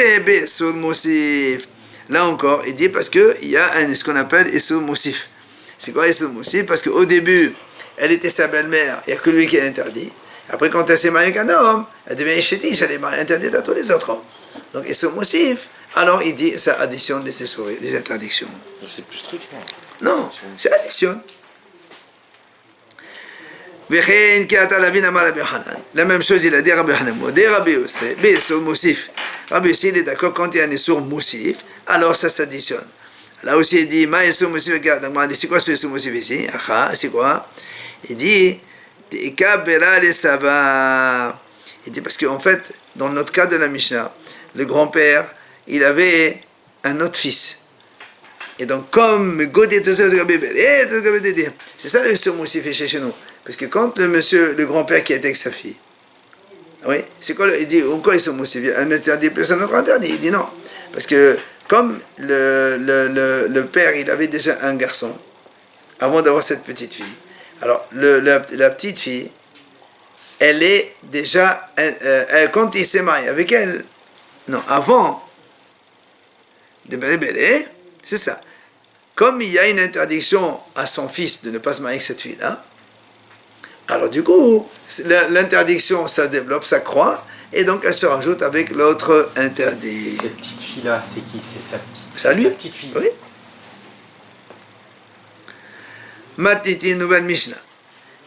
Sur Moussif. Là encore, il dit parce qu'il y a ce qu'on appelle Issour Moussif. C'est quoi Issour Moussif? Parce qu'au début, elle était sa belle-mère, il n'y a que lui qui est interdit. Après, quand elle s'est mariée avec un homme, elle devient Ishetish, elle est interdite à tous les autres hommes. Donc, Issour Moussif, alors il dit, ça additionne les interdictions. Donc, c'est plus strict, non? Non, c'est additionne. La même chose, il a dit Rabbi Hanan. Rabbi Yossi, Rabbi Yossi, il est d'accord quand il y a un Issour Moussif, alors ça s'additionne. Là aussi, il dit, Ma Issour Moussif, donc on dit, c'est quoi ce Issour Moussif ici? C'est quoi? Il dit, il dit, parce qu'en fait, dans notre cas de la Mishnah, le grand-père, il avait un autre fils. Et donc, comme Godé, c'est ça le Issour Moussif chez nous. Parce que quand le grand-père qui était avec sa fille, oui, c'est quoi, il dit, pourquoi ils sont aussi un interdit plus un autre interdit? Il dit non. Parce que comme le père, il avait déjà un garçon, avant d'avoir cette petite fille. Alors, la petite fille, elle est déjà, quand il s'est marié avec elle, non, avant de bébé, c'est ça. Comme il y a une interdiction à son fils de ne pas se marier avec cette fille-là, alors du coup, l'interdiction, ça développe, ça croît, et donc elle se rajoute avec l'autre interdit. Cette petite fille-là, c'est qui? C'est sa petite, C'est lui. sa petite fille. Oui. Matiti, nouvelle Mishnah.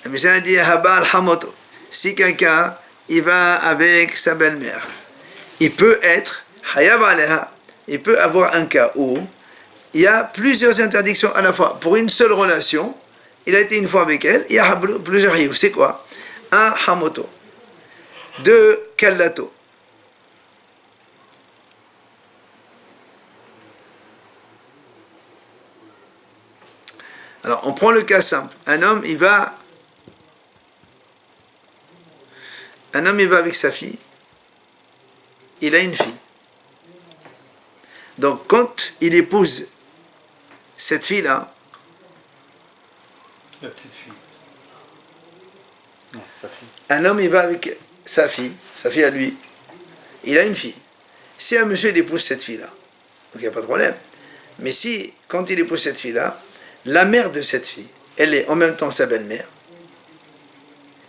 La Mishnah dit Habal Hamoto. Si quelqu'un, il va avec sa belle-mère, il peut être Hayav Aleha. Il peut avoir un cas où il y a plusieurs interdictions à la fois. Pour une seule relation, il a été une fois avec elle, il y a plusieurs Hayav. C'est quoi? Un Hamoto. 2 Kallato. Alors, on prend le cas simple. Un homme, il va avec sa fille. Il a une fille. Donc, quand il épouse cette fille-là, La petite fille. Non, sa fille. un homme, il va avec sa fille à lui. Il a une fille. Si un monsieur, il épouse cette fille-là, donc il n'y a pas de problème. Mais si, quand il épouse cette fille-là, la mère de cette fille, elle est en même temps sa belle-mère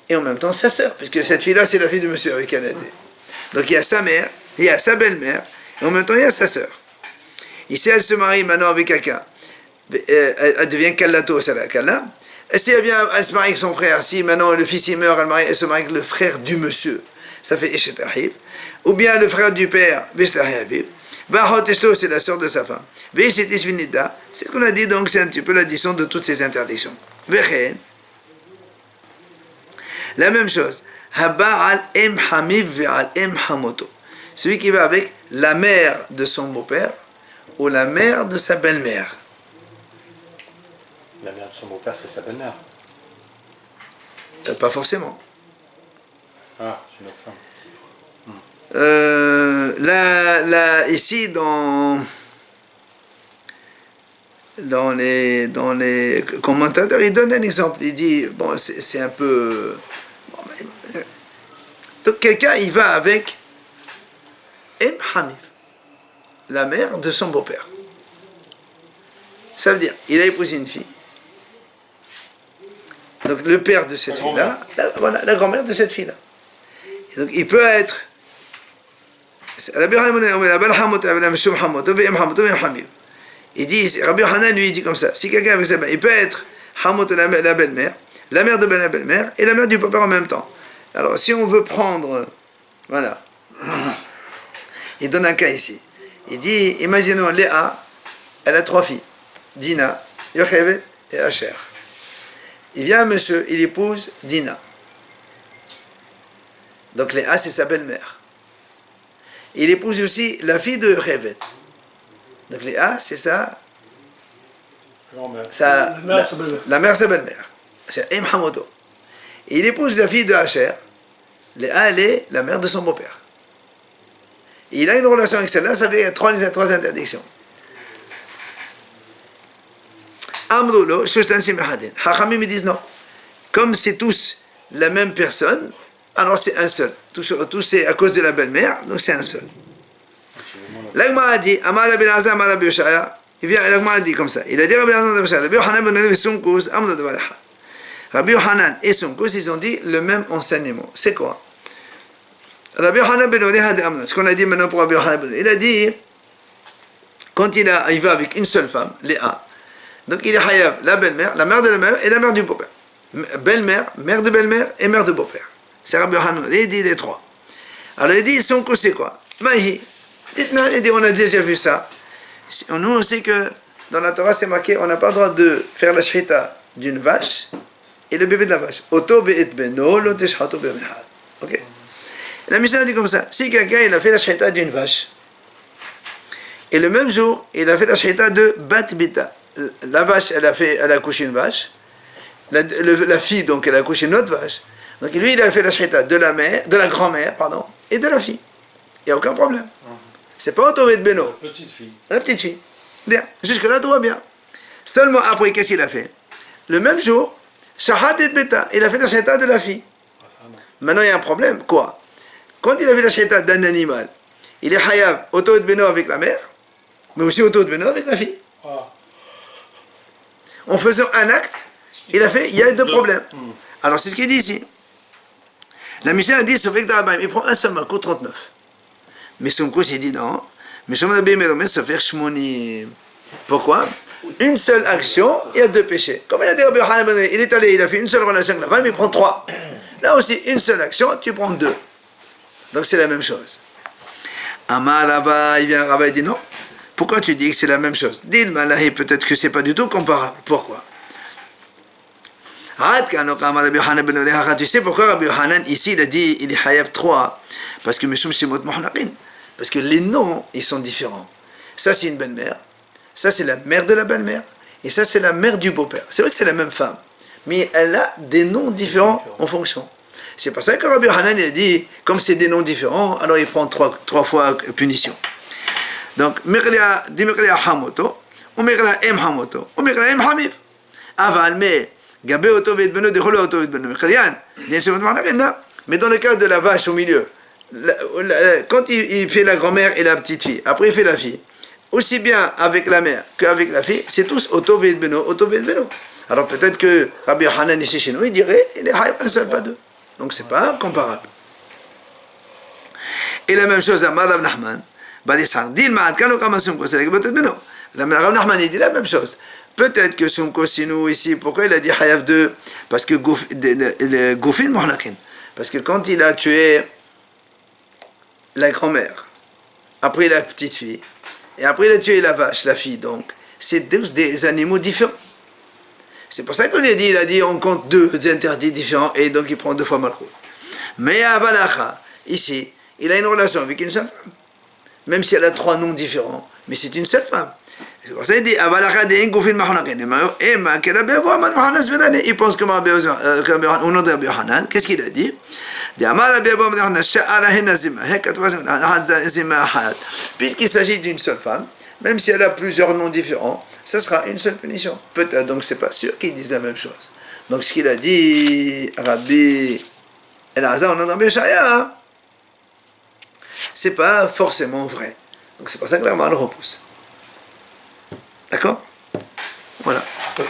et en même temps sa sœur, puisque cette fille-là, c'est la fille de monsieur avec qui elle était. Donc il y a sa mère, il y a sa belle-mère, et en même temps il y a sa sœur. Et si elle se marie maintenant avec quelqu'un, elle devient Kallato, c'est la Kalla. Et si elle se marie avec son frère, si maintenant le fils il meurt, elle se marie avec le frère du monsieur, ça fait Eshet Ahiv. Ou bien le frère du père, Veshet Ahiv. Bahot Eshto, c'est la sœur de sa femme. Veishit Ishvinida, c'est ce qu'on a dit, donc c'est un petit peu l'addition de toutes ces interdictions. Vechen, la même chose. Haba'al em hamiv ve'al em hamoto. Celui qui va avec la mère de son beau-père ou la mère de sa belle-mère. La mère de son beau-père, c'est sa belle-mère. Pas forcément. Ah, c'est une autre femme. Là, ici, dans les commentateurs, il donne un exemple. Il dit, bon, c'est un peu... Bon, donc, quelqu'un, il va avec Em Hamif, la mère de son beau-père. Ça veut dire, il a épousé une fille. Donc, le père de cette fille-là, voilà, la grand-mère de cette fille-là. Et donc, il peut être... Il dit, Rabbi Hanan lui dit comme ça, si quelqu'un avec sa belle, il peut être Hamot, la belle-mère, la mère de la belle-mère et la mère du beau-père en même temps. Alors si on veut prendre, voilà, il donne un cas ici. Il dit, imaginons Léa, elle a 3 filles, Dina, Yochevet et Asher. Il vient un monsieur, il épouse Dina. Donc Léa, c'est sa belle-mère. Il épouse aussi la fille de Yochevet. Donc Léa, c'est ça. La mère, sa belle-mère. C'est Im Hamoto. Et il épouse la fille de Asher. Léa, elle est la mère de son beau-père. Et il a une relation avec celle-là, ça fait 3 interdictions. Amroulo, Shustan Simahadin. Hachamim, ils disent non. Comme c'est tous la même personne, alors c'est un seul. Tous c'est à cause de la belle-mère, donc c'est un seul. L'Agma a dit, Amara bin Azam, Amara bin Yoshaya, il vient, l'Agma a dit comme ça. Il a dit, Rabbi Yochanan ben Levi Sunkus, Amro de Valaha. Rabbi Yochanan et Sunkus, ils ont dit le même enseignement. C'est quoi? Rabbi Yochanan ben Levi Amro, ce qu'on a dit maintenant pour Rabbi Yochanan ben Levi, il a dit, quand il va avec une seule femme, Léa, donc il est Hayab, la belle-mère, la mère de la mère et la mère du beau-père. Belle-mère, mère de belle-mère et mère de beau-père. C'est Rabbi Yochanan, il dit les 3. Alors il dit, Sunkus, c'est quoi? Mahi. On a déjà vu ça. Nous, on sait que dans la Torah, c'est marqué, on n'a pas le droit de faire la shrita d'une vache et le bébé de la vache. Oto ve'et beno, lo teshchato be'mehad. Ok? La Mishnah dit comme ça. Si quelqu'un, il a fait la shrita d'une vache, et le même jour, il a fait la shrita de bat bita. La vache, elle a accouché une vache. La fille, donc, elle a accouché une autre vache. Donc, lui, il a fait la shrita de la grand-mère, pardon, et de la fille. Il n'y a aucun problème. C'est pas Oto ve'et beno. La petite fille. La petite fille. Bien. Jusque-là, tout va bien. Seulement après, qu'est-ce qu'il a fait? Le même jour, Shahat et Beta, il a fait la shahita de la fille. Maintenant, il y a un problème. Quoi? Quand il a fait la shahita d'un animal, il est hayab, Oto et Beno avec la mère, mais aussi Oto et Beno avec la fille. En faisant un acte, il y a 2 problèmes. Alors, c'est ce qu'il dit ici. La Mishnah a dit, il prend un seul coup 39. Mais son cause, il dit non. Mais se faire shmoni. Pourquoi? Une seule action, il y a 2 péchés. Comme il a dit Rabbi Yochanan, il est allé, il a fait une seule relation avec la femme, il prend 3. Là aussi, une seule action, tu prends 2. Donc c'est la même chose. Amar Rava, il vient Rava, il dit non. Pourquoi tu dis que c'est la même chose? Dis le malahi, peut-être que c'est pas du tout comparable. Pourquoi? Tu sais pourquoi Rabbi Yochanan, ici, il a dit, il est hayab 3? Parce que Meshum Shemot Mohnaqin. Parce que les noms, ils sont différents. Ça, c'est une belle-mère. Ça, c'est la mère de la belle-mère. Et ça, c'est la mère du beau-père. C'est vrai que c'est la même femme. Mais elle a des noms différents en fonction. C'est pour ça que Rabbi Yochanan a dit, comme c'est des noms différents, alors il prend 3 fois punition. Donc, di Mekria Hamoto, ou Mekria Em Hamoto, ou Mekria Em Hamif. Aval, mais, Gabé Oto Ve'et Beno, Decholo Oto Ve'et Beno, Mekrian, mais dans le cas de la vache au milieu, quand il fait la grand-mère et la petite fille, après il fait la fille, aussi bien avec la mère qu'avec la fille, c'est tous Oto Ve'et Beno, Oto Ve'et Beno. Alors peut-être que Rabbi Yochanan ici chez nous, il dirait, il est un seul, pas 2. Donc c'est pas comparable. Et la même chose à Madame Nachman, Badishar, dit Ma'ad Kano Kamasum Koselek Botet Beno. Rabbi Nachman, il dit la même chose. Peut-être que son Kosinu ici, pourquoi il a dit Hayav 2? Parce que Goufin Mohnaqin. Parce que quand il a tué la grand-mère, après la petite fille, et après il a tué la vache, la fille, donc c'est des animaux différents. C'est pour ça qu'on lui a dit, on compte deux interdits différents, et donc il prend 2 fois Malchut. Mais à Balacha, ici, il a une relation avec une seule femme. Même si elle a 3 noms différents, mais c'est une seule femme. C'est pour ça qu'il dit, il pense comme au nom de Rabbi Yochanan. Qu'est-ce qu'il a dit? Puisqu'il s'agit d'une seule femme, même si elle a plusieurs noms différents, ça sera une seule punition. Peut-être, donc c'est pas sûr qu'ils disent la même chose. Donc ce qu'il a dit, Rabbi Elazar, au nom de Rabbi Yeshaya, c'est pas forcément vrai. Donc c'est pour ça que la le repousse. D'accord? Voilà. Ça,